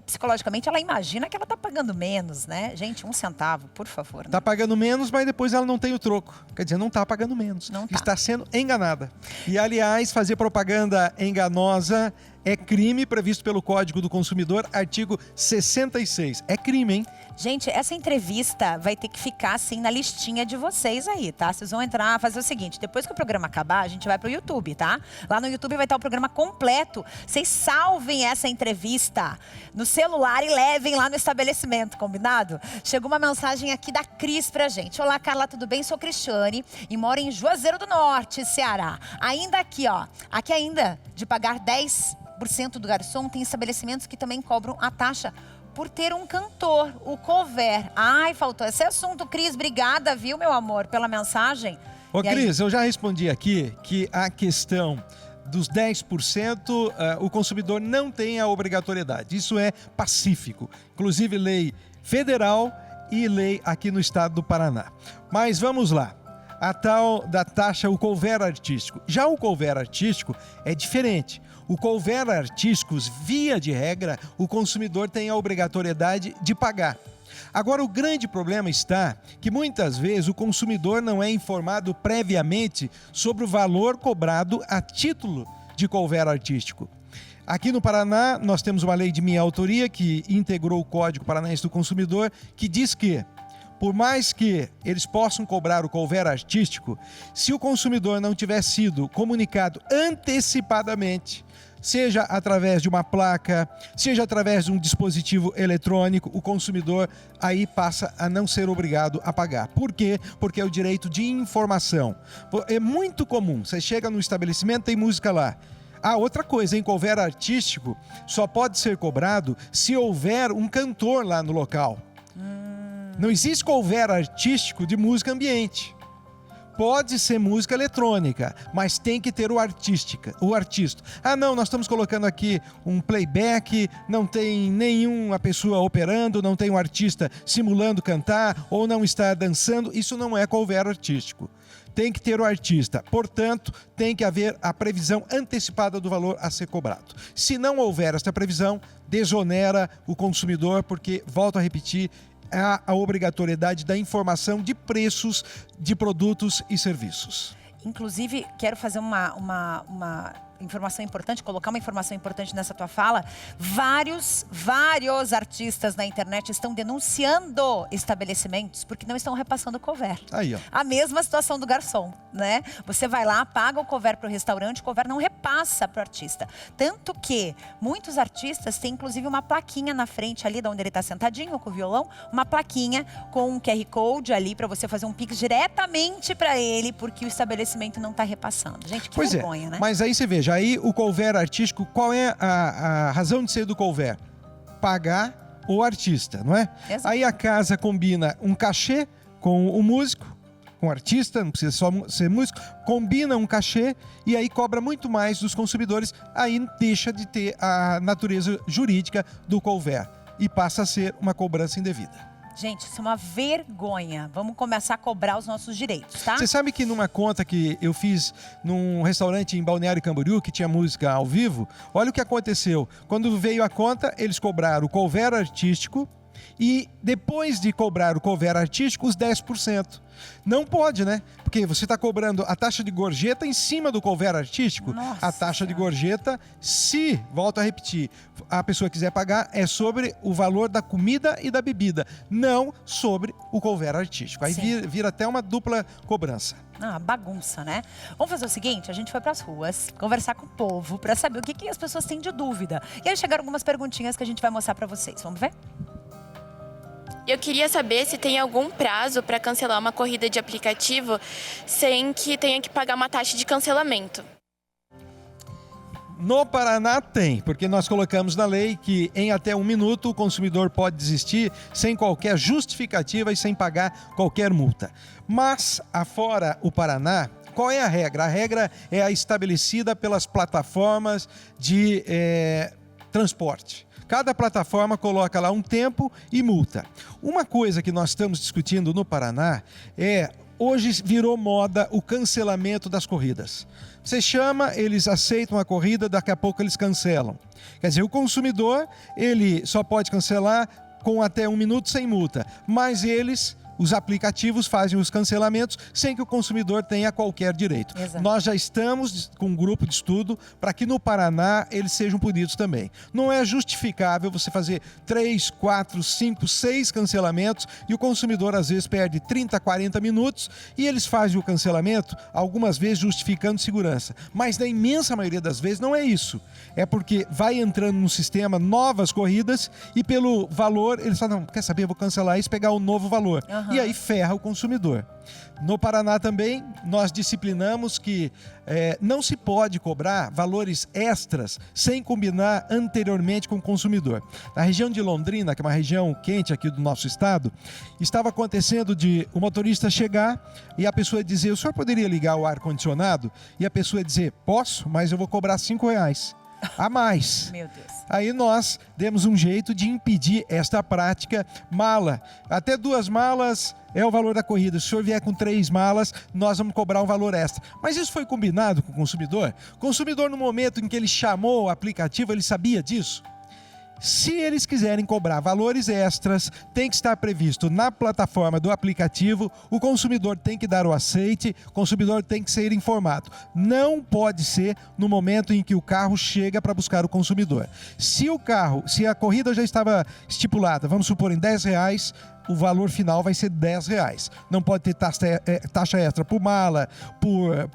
A: psicologicamente, ela imagina que ela tá pagando menos, né? Gente, 1 centavo, por favor. Né?
H: Tá pagando menos, mas depois ela não tem o troco. Quer dizer, não tá pagando menos.
A: Não tá.
H: Está sendo enganada. E, aliás, fazer propaganda enganosa é crime previsto pelo Código do Consumidor, artigo 66. É crime, hein?
A: Gente, essa entrevista vai ter que ficar assim na listinha de vocês aí, tá? Vocês vão entrar, fazer o seguinte, depois que o programa acabar, a gente vai pro YouTube, tá? Lá no YouTube vai estar o programa completo. Vocês salvem essa entrevista no celular e levem lá no estabelecimento, combinado? Chegou uma mensagem aqui da Cris pra gente. Olá, Carla, tudo bem? Sou Cristiane e moro em Juazeiro do Norte, Ceará. Ainda aqui, ó, aqui ainda de pagar 10% do garçom, tem estabelecimentos que também cobram a taxa por ter um cantor, o cover. Ai, faltou esse assunto, Cris. Obrigada, viu, meu amor, pela mensagem.
H: Ô, Cris, eu já respondi aqui que a questão dos 10%, o consumidor não tem a obrigatoriedade. Isso é pacífico. Inclusive, lei federal e lei aqui no estado do Paraná. Mas vamos lá. A tal da taxa, o cover artístico. Já o cover artístico é diferente. O cover artísticos, via de regra, o consumidor tem a obrigatoriedade de pagar. Agora, o grande problema está que muitas vezes o consumidor não é informado previamente sobre o valor cobrado a título de cover artístico. Aqui no Paraná, nós temos uma lei de minha autoria que integrou o Código Paranaense do Consumidor, que diz que, por mais que eles possam cobrar o cover artístico, se o consumidor não tiver sido comunicado antecipadamente, seja através de uma placa, seja através de um dispositivo eletrônico, o consumidor aí passa a não ser obrigado a pagar. Por quê? Porque é o direito de informação. É muito comum, você chega no estabelecimento, tem música lá. Ah, outra coisa, em cover artístico, só pode ser cobrado se houver um cantor lá no local. Não existe cover artístico de música ambiente. Pode ser música eletrônica, mas tem que ter o artista. Ah, não, nós estamos colocando aqui um playback, não tem nenhuma pessoa operando, não tem um artista simulando cantar ou não está dançando. Isso não é cover artístico. Tem que ter o artista. Portanto, tem que haver a previsão antecipada do valor a ser cobrado. Se não houver esta previsão, desonera o consumidor, porque, volto a repetir, há a obrigatoriedade da informação de preços de produtos e serviços.
A: Inclusive, quero fazer uma informação importante, colocar uma informação importante nessa tua fala. Vários artistas na internet estão denunciando estabelecimentos porque não estão repassando o couvert.
H: Aí, ó.
A: A mesma situação do garçom, né? Você vai lá, paga o couvert para o restaurante, o couvert não repassa para o artista. Tanto que muitos artistas têm, inclusive, uma plaquinha na frente ali, de onde ele está sentadinho com o violão, uma plaquinha com um QR Code ali para você fazer um Pix diretamente para ele, porque o estabelecimento não está repassando. Gente, que vergonha, né?
H: Mas aí você veja, aí o couvert artístico, qual é a razão de ser do couvert? Pagar o artista, não é?
A: Exato.
H: Aí a casa combina um cachê com o músico, com o artista, não precisa só ser músico, combina um cachê e aí cobra muito mais dos consumidores, aí deixa de ter a natureza jurídica do couvert e passa a ser uma cobrança indevida.
A: Gente, isso é uma vergonha. Vamos começar a cobrar os nossos direitos, tá?
H: Você sabe que numa conta que eu fiz num restaurante em Balneário Camboriú, que tinha música ao vivo, olha o que aconteceu. Quando veio a conta, eles cobraram o couvert artístico e depois de cobrar o couvert artístico, os 10%. Não pode, né? Porque você está cobrando a taxa de gorjeta em cima do couvert artístico.
A: Nossa.
H: A taxa de gorjeta, se, volto a repetir, a pessoa quiser pagar, é sobre o valor da comida e da bebida, não sobre o couvert artístico. Aí vira até uma dupla cobrança.
A: Ah, bagunça, né? Vamos fazer o seguinte, a gente foi pras ruas, conversar com o povo, para saber o que as pessoas têm de dúvida. E aí chegaram algumas perguntinhas que a gente vai mostrar para vocês. Vamos ver?
I: Eu queria saber se tem algum prazo para cancelar uma corrida de aplicativo sem que tenha que pagar uma taxa de cancelamento.
H: No Paraná tem, porque nós colocamos na lei que em até 1 minuto o consumidor pode desistir sem qualquer justificativa e sem pagar qualquer multa. Mas, afora o Paraná, qual é a regra? A regra é a estabelecida pelas plataformas de transporte. Cada plataforma coloca lá um tempo e multa. Uma coisa que nós estamos discutindo no Paraná é, hoje virou moda o cancelamento das corridas. Você chama, eles aceitam a corrida, daqui a pouco eles cancelam. Quer dizer, o consumidor, ele só pode cancelar com até 1 minuto sem multa, mas os aplicativos fazem os cancelamentos sem que o consumidor tenha qualquer direito.
A: Exato.
H: Nós já estamos com um grupo de estudo para que no Paraná eles sejam punidos também. Não é justificável você fazer 3, 4, 5, 6 cancelamentos e o consumidor às vezes perde 30, 40 minutos e eles fazem o cancelamento algumas vezes justificando segurança. Mas na imensa maioria das vezes não é isso. É porque vai entrando no sistema novas corridas e pelo valor eles falam, não, quer saber, eu vou cancelar isso e pegar o novo valor. E aí ferra o consumidor. No Paraná também, nós disciplinamos que não se pode cobrar valores extras sem combinar anteriormente com o consumidor. Na região de Londrina, que é uma região quente aqui do nosso estado, estava acontecendo de o motorista chegar e a pessoa dizer, o senhor poderia ligar o ar-condicionado? E a pessoa dizer, posso, mas eu vou cobrar R$5 a mais.
A: Meu Deus.
H: Aí nós demos um jeito de impedir esta prática. Mala, até 2 malas é o valor da corrida. Se o senhor vier com 3 malas, nós vamos cobrar um valor extra. Mas isso foi combinado com o consumidor? O consumidor, no momento em que ele chamou o aplicativo, ele sabia disso? Se eles quiserem cobrar valores extras, tem que estar previsto na plataforma do aplicativo, o consumidor tem que dar o aceite, o consumidor tem que ser informado. Não pode ser no momento em que o carro chega para buscar o consumidor. Se a corrida já estava estipulada, vamos supor em R$10, o valor final vai ser R$10. Não pode ter taxa extra por mala,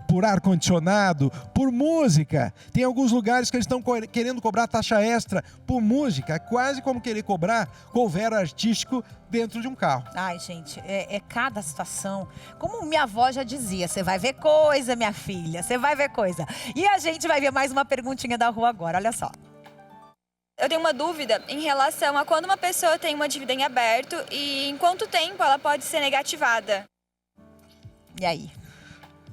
H: por ar-condicionado, por música. Tem alguns lugares que eles estão querendo cobrar taxa extra por música. É quase como querer cobrar couvert artístico dentro de um carro.
A: Ai, gente, é cada situação. Como minha avó já dizia, você vai ver coisa, minha filha, você vai ver coisa. E a gente vai ver mais uma perguntinha da rua agora, olha só.
J: Eu tenho uma dúvida em relação a quando uma pessoa tem uma dívida em aberto e em quanto tempo ela pode ser negativada.
A: E aí?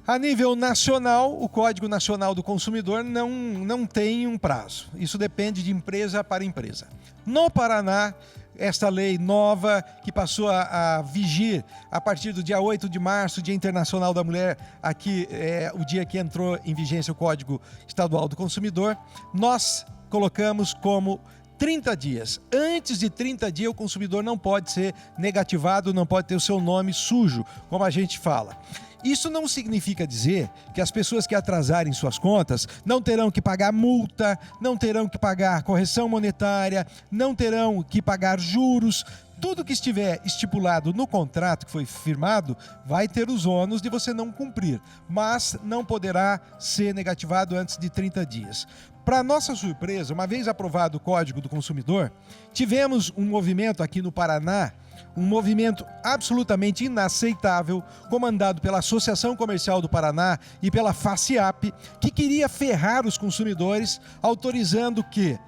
H: A nível nacional, o Código Nacional do Consumidor não tem um prazo. Isso depende de empresa para empresa. No Paraná, esta lei nova que passou a vigir a partir do dia 8 de março, Dia Internacional da Mulher, aqui é o dia que entrou em vigência o Código Estadual do Consumidor, nós colocamos como 30 dias. Antes de 30 dias, o consumidor não pode ser negativado, não pode ter o seu nome sujo, como a gente fala. Isso não significa dizer que as pessoas que atrasarem suas contas não terão que pagar multa, não terão que pagar correção monetária, não terão que pagar juros. Tudo que estiver estipulado no contrato que foi firmado vai ter os ônus de você não cumprir, mas não poderá ser negativado antes de 30 dias. Para nossa surpresa, uma vez aprovado o Código do Consumidor, tivemos um movimento aqui no Paraná, um movimento absolutamente inaceitável, comandado pela Associação Comercial do Paraná e pela FACIAP, que queria ferrar os consumidores, autorizando que,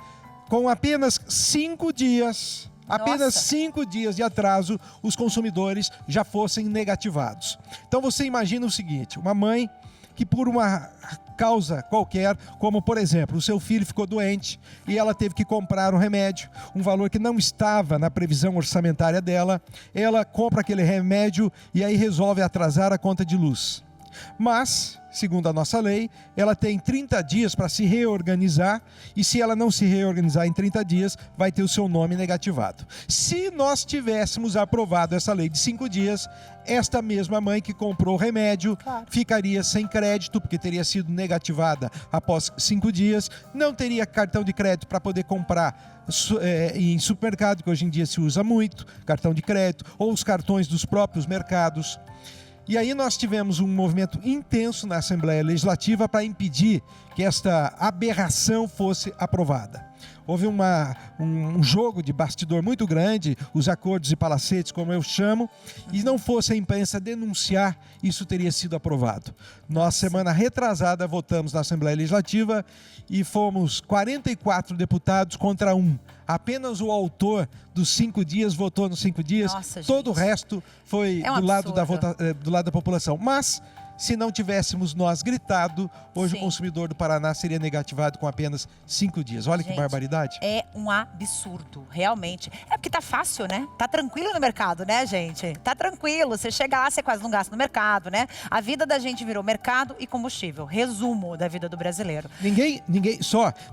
H: com apenas 5 dias... Apenas 5 dias de atraso, os consumidores já fossem negativados. Então você imagina o seguinte, uma mãe que por uma causa qualquer, como por exemplo, o seu filho ficou doente e ela teve que comprar um remédio, um valor que não estava na previsão orçamentária dela, ela compra aquele remédio e aí resolve atrasar a conta de luz. Mas, segundo a nossa lei, ela tem 30 dias para se reorganizar e se ela não se reorganizar em 30 dias, vai ter o seu nome negativado. Se nós tivéssemos aprovado essa lei de 5 dias, esta mesma mãe que comprou o remédio ficaria sem crédito, porque teria sido negativada após 5 dias, não teria cartão de crédito para poder comprar em supermercado, que hoje em dia se usa muito, cartão de crédito, ou os cartões dos próprios mercados. E aí nós tivemos um movimento intenso na Assembleia Legislativa para impedir que esta aberração fosse aprovada. Houve um jogo de bastidor muito grande, os acordos e palacetes, como eu chamo, e não fosse a imprensa denunciar, isso teria sido aprovado. Nós, semana retrasada, votamos na Assembleia Legislativa e fomos 44 deputados contra 1. Apenas o autor dos 5 dias votou nos 5 dias, todo o resto foi do lado da população. Mas, se não tivéssemos nós gritado, hoje o consumidor do Paraná seria negativado com apenas 5 dias. Olha, gente, que barbaridade.
A: É um absurdo, realmente. É porque tá fácil, né? Tá tranquilo no mercado, né, gente? Tá tranquilo. Você chega lá, você quase não gasta no mercado, né? A vida da gente virou mercado e combustível. Resumo da vida do brasileiro.
H: Ninguém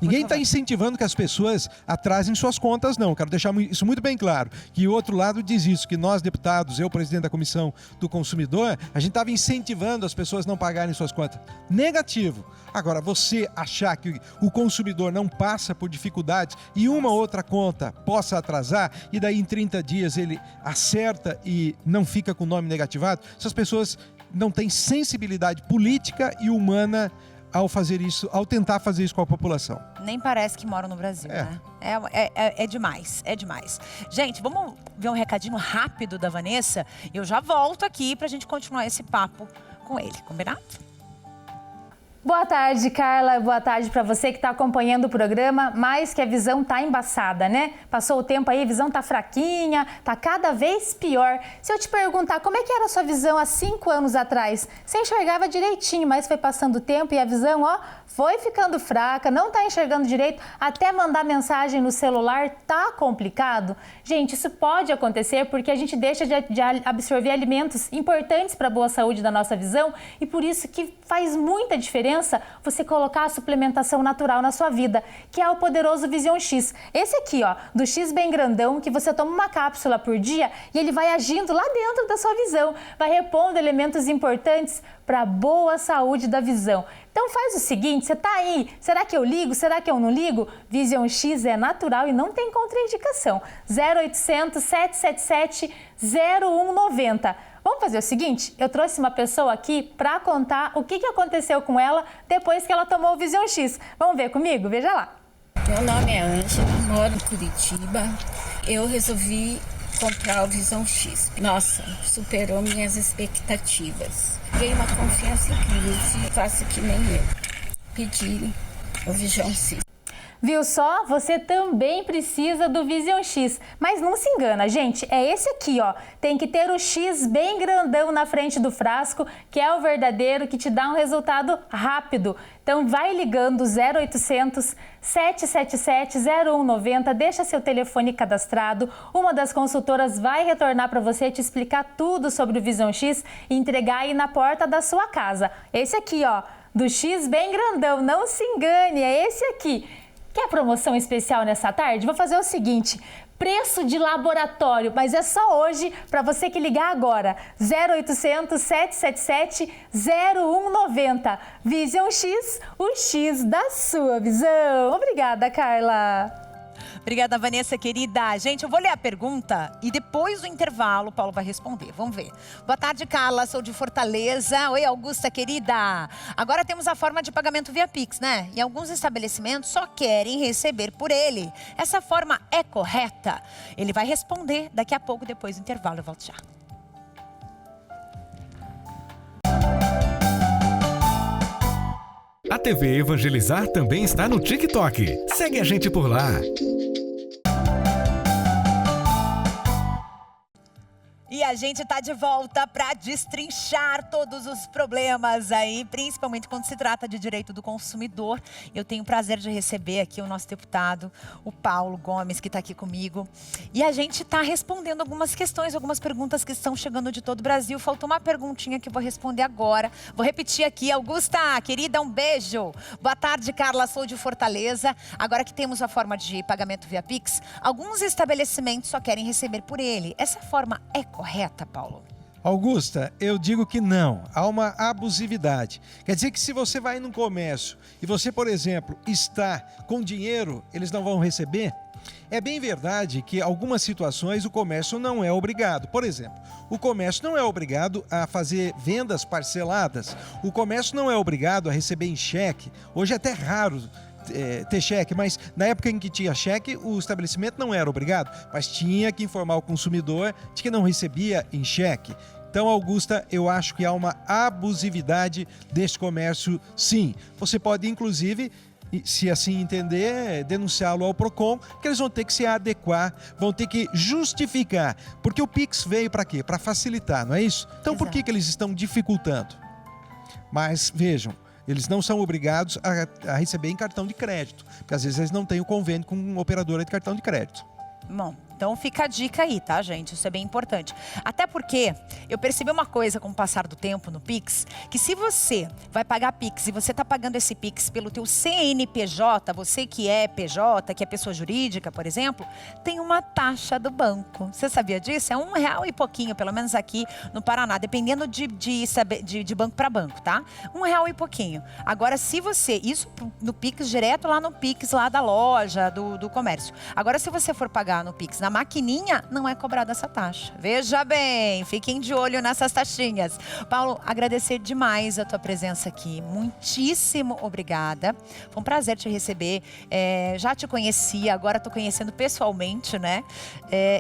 H: está incentivando que as pessoas atrasem suas contas, não. Quero deixar isso muito bem claro. Que o outro lado diz isso, que nós, deputados, eu, presidente da Comissão do Consumidor, a gente estava incentivando as pessoas não pagarem suas contas. Negativo. Agora, você achar que o consumidor não passa por dificuldades e uma outra conta possa atrasar e daí em 30 dias ele acerta e não fica com o nome negativado, essas pessoas não têm sensibilidade política e humana ao fazer isso, ao tentar fazer isso com a população.
A: Nem parece que moram no Brasil, né? É demais, é demais. Gente, vamos ver um recadinho rápido da Vanessa e eu já volto aqui pra gente continuar esse papo com ele, combinado?
K: Boa tarde, Carla. Boa tarde para você que está acompanhando o programa, mas que a visão tá embaçada, né? Passou o tempo aí, a visão tá fraquinha, tá cada vez pior. Se eu te perguntar como é que era a sua visão há 5 anos atrás, você enxergava direitinho, mas foi passando o tempo e a visão, ó, foi ficando fraca, não tá enxergando direito, até mandar mensagem no celular tá complicado? Gente, isso pode acontecer porque a gente deixa de absorver alimentos importantes para a boa saúde da nossa visão e por isso que faz muita diferença você colocar a suplementação natural na sua vida, que é o poderoso Vision X. Esse aqui, ó, do X bem grandão, que você toma uma cápsula por dia e ele vai agindo lá dentro da sua visão, vai repondo elementos importantes para a boa saúde da visão. Então faz o seguinte, você tá aí, será que eu ligo, será que eu não ligo? Vision X é natural e não tem contraindicação. 0800 777 0190. Vamos fazer o seguinte, eu trouxe uma pessoa aqui para contar o que aconteceu com ela depois que ela tomou o Vision X. Vamos ver comigo? Veja lá.
L: Meu nome é Ângela, moro em Curitiba. Eu resolvi comprar o Vision X. Nossa, superou minhas expectativas. Ganhei uma confiança incrível, faço que nem eu. Pedi o Vision X.
K: Viu só? Você também precisa do Vision X. Mas não se engana, gente, é esse aqui, ó. Tem que ter o X bem grandão na frente do frasco, que é o verdadeiro, que te dá um resultado rápido. Então vai ligando 0800 777 0190, deixa seu telefone cadastrado. Uma das consultoras vai retornar para você te explicar tudo sobre o Vision X e entregar aí na porta da sua casa. Esse aqui, ó, do X bem grandão, não se engane, é esse aqui. Quer promoção especial nessa tarde? Vou fazer o seguinte, preço de laboratório, mas é só hoje para você que ligar agora. 0800 777 0190. Vision X, o X da sua visão. Obrigada, Carla.
A: Obrigada, Vanessa, querida. Gente, eu vou ler a pergunta e depois do intervalo o Paulo vai responder. Vamos ver. Boa tarde, Carla. Sou de Fortaleza. Oi, Augusta, querida. Agora temos a forma de pagamento via Pix, né? E alguns estabelecimentos só querem receber por ele. Essa forma é correta? Ele vai responder daqui a pouco, depois do intervalo. Eu volto já.
M: A TV Evangelizar também está no TikTok. Segue a gente por lá.
A: E a gente está de volta para destrinchar todos os problemas aí, principalmente quando se trata de direito do consumidor. Eu tenho o prazer de receber aqui o nosso deputado, o Paulo Gomes, que está aqui comigo. E a gente está respondendo algumas questões, algumas perguntas que estão chegando de todo o Brasil. Faltou uma perguntinha que eu vou responder agora. Vou repetir aqui. Augusta, querida, um beijo. Boa tarde, Carla, sou de Fortaleza. Agora que temos a forma de pagamento via Pix, alguns estabelecimentos só querem receber por ele. Essa forma é correta, Paulo?
H: Augusta, eu digo que não. Há uma abusividade. Quer dizer que se você vai num comércio e você, por exemplo, está com dinheiro, eles não vão receber? É bem verdade que em algumas situações o comércio não é obrigado. Por exemplo, o comércio não é obrigado a fazer vendas parceladas. O comércio não é obrigado a receber em cheque. Hoje é até raro ter cheque, mas na época em que tinha cheque, o estabelecimento não era obrigado, mas tinha que informar o consumidor de que não recebia em cheque. Então, Augusta, eu acho que há uma abusividade deste comércio, sim. Você pode, inclusive, se assim entender, denunciá-lo ao PROCON, que eles vão ter que se adequar, vão ter que justificar. Porque o Pix veio para quê? Para facilitar, não é isso? Então, por que eles estão dificultando? Mas, vejam, eles não são obrigados a receber em cartão de crédito, porque às vezes eles não têm o convênio com uma operadora de cartão de crédito.
A: Bom, então fica a dica aí, tá, gente? Isso é bem importante. Até porque eu percebi uma coisa com o passar do tempo no Pix, que se você vai pagar Pix e você tá pagando esse Pix pelo teu CNPJ, você que é PJ, que é pessoa jurídica, por exemplo, tem uma taxa do banco. Você sabia disso? É R$1 e pouquinho, pelo menos aqui no Paraná, dependendo de banco para banco, tá? R$1 e pouquinho. Agora, se você, isso no Pix, direto lá no Pix, lá da loja, do comércio. Agora, se você for pagar no Pix na maquininha, não é cobrada essa taxa. Veja bem, fiquem de olho nessas taxinhas. Paulo, agradecer demais a tua presença aqui. Muitíssimo obrigada. Foi um prazer te receber. Já te conhecia, agora estou conhecendo pessoalmente, né?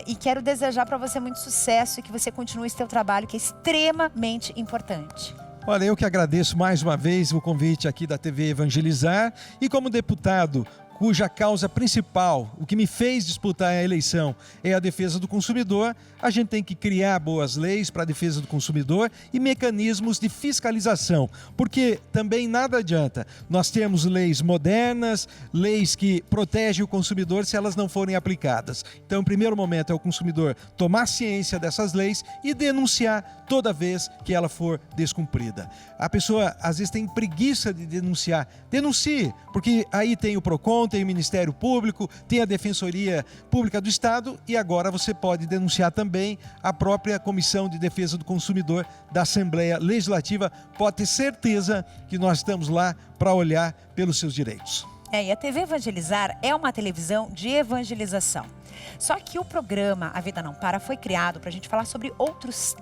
A: E quero desejar para você muito sucesso e que você continue esse teu trabalho, que é extremamente importante.
H: Olha, eu que agradeço mais uma vez o convite aqui da TV Evangelizar e como deputado, cuja causa principal, o que me fez disputar a eleição, é a defesa do consumidor, a gente tem que criar boas leis para a defesa do consumidor e mecanismos de fiscalização, porque também nada adianta nós termos leis modernas, leis que protegem o consumidor se elas não forem aplicadas. Então, em primeiro momento, é o consumidor tomar ciência dessas leis e denunciar toda vez que ela for descumprida. A pessoa, às vezes, tem preguiça de denunciar. Denuncie, porque aí tem o PROCON, tem o Ministério Público, tem a Defensoria Pública do Estado e agora você pode denunciar também a própria Comissão de Defesa do Consumidor da Assembleia Legislativa. Pode ter certeza que nós estamos lá para olhar pelos seus direitos.
A: E a TV Evangelizar é uma televisão de evangelização. Só que o programa A Vida Não Para foi criado para a gente falar sobre outras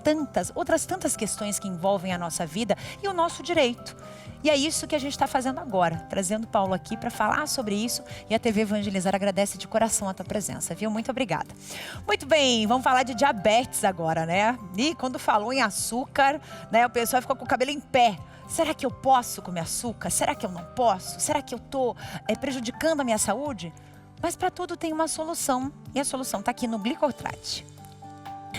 A: tantas questões que envolvem a nossa vida e o nosso direito. E é isso que a gente está fazendo agora, trazendo o Paulo aqui para falar sobre isso. E a TV Evangelizar agradece de coração a tua presença, viu? Muito obrigada. Muito bem, vamos falar de diabetes agora, né? E quando falou em açúcar, né, o pessoal ficou com o cabelo em pé. Será que eu posso comer açúcar? Será que eu não posso? Será que eu estou prejudicando a minha saúde? Mas para tudo tem uma solução. E a solução está aqui no Glicotrate.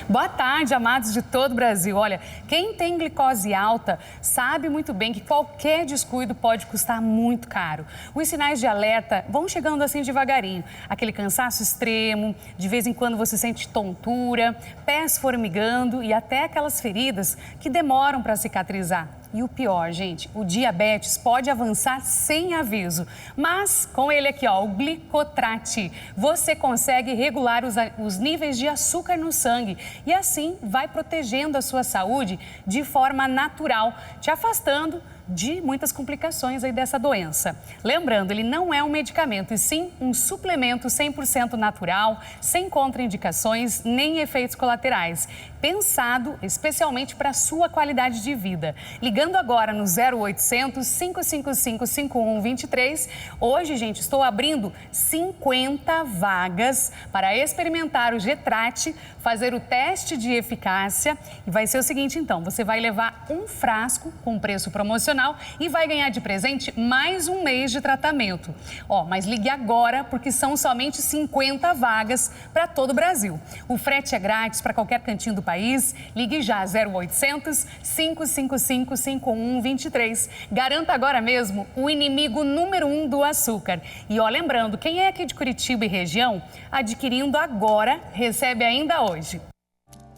N: Boa tarde, amados de todo o Brasil. Olha, quem tem glicose alta sabe muito bem que qualquer descuido pode custar muito caro. Os sinais de alerta vão chegando assim devagarinho. Aquele cansaço extremo, de vez em quando você sente tontura, pés formigando e até aquelas feridas que demoram para cicatrizar. E o pior, gente, o diabetes pode avançar sem aviso. Mas com ele aqui, ó, o Glicotrate, você consegue regular os níveis de açúcar no sangue e assim vai protegendo a sua saúde de forma natural, te afastando de muitas complicações aí dessa doença. Lembrando, ele não é um medicamento, e sim um suplemento 100% natural, sem contraindicações nem efeitos colaterais, pensado especialmente para a sua qualidade de vida. Ligando agora no 0800 555 5123, hoje, gente, estou abrindo 50 vagas para experimentar o Getrate, fazer o teste de eficácia, e vai ser o seguinte, então, você vai levar um frasco com preço promocional e vai ganhar de presente mais um mês de tratamento. Ó, mas ligue agora porque são somente 50 vagas para todo o Brasil. O frete é grátis para qualquer cantinho do país. Ligue já 0800 555 5123. Garanta agora mesmo o inimigo número 1 do açúcar. E ó, lembrando, quem é aqui de Curitiba e região, adquirindo agora, recebe ainda hoje.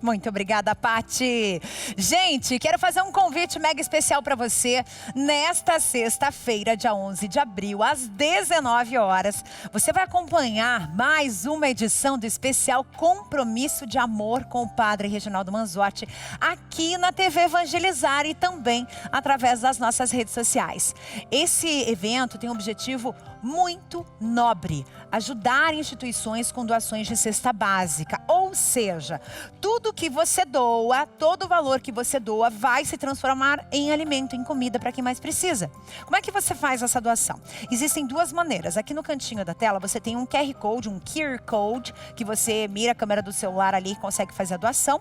A: Muito obrigada, Pati. Gente, quero fazer um convite mega especial para você. Nesta sexta-feira, dia 11 de abril, às 19 horas, você vai acompanhar mais uma edição do especial Compromisso de Amor com o Padre Reginaldo Manzotti, aqui na TV Evangelizar e também através das nossas redes sociais. Esse evento tem um objetivo muito nobre: ajudar instituições com doações de cesta básica. Ou seja, tudo que você doa, todo o valor que você doa vai se transformar em alimento, em comida para quem mais precisa. Como é que você faz essa doação? Existem duas maneiras. Aqui no cantinho da tela você tem um QR Code, um QR Code, que você mira a câmera do celular ali e consegue fazer a doação.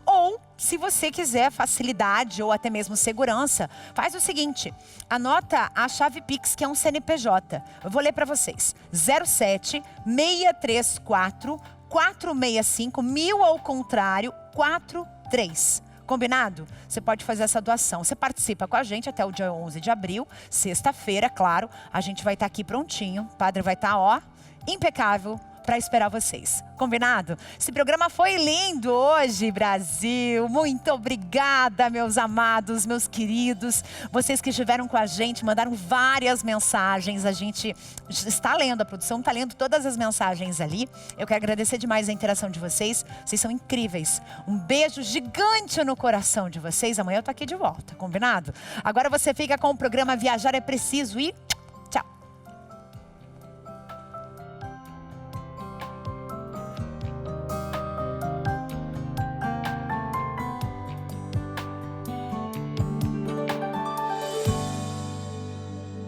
A: Ou, se você quiser facilidade ou até mesmo segurança, faz o seguinte: anota a chave Pix, que é um CNPJ. Eu vou ler para vocês: 07 634 465 1000 ao contrário 43. Combinado? Você pode fazer essa doação. Você participa com a gente até o dia 11 de abril, sexta-feira, claro. A gente vai estar aqui prontinho. O padre vai estar, ó, impecável para esperar vocês. Combinado? Esse programa foi lindo hoje, Brasil. Muito obrigada, meus amados, meus queridos. Vocês que estiveram com a gente, mandaram várias mensagens. A gente está lendo, a produção está lendo todas as mensagens ali. Eu quero agradecer demais a interação de vocês. Vocês são incríveis. Um beijo gigante no coração de vocês. Amanhã eu tô aqui de volta, combinado? Agora você fica com o programa Viajar é Preciso e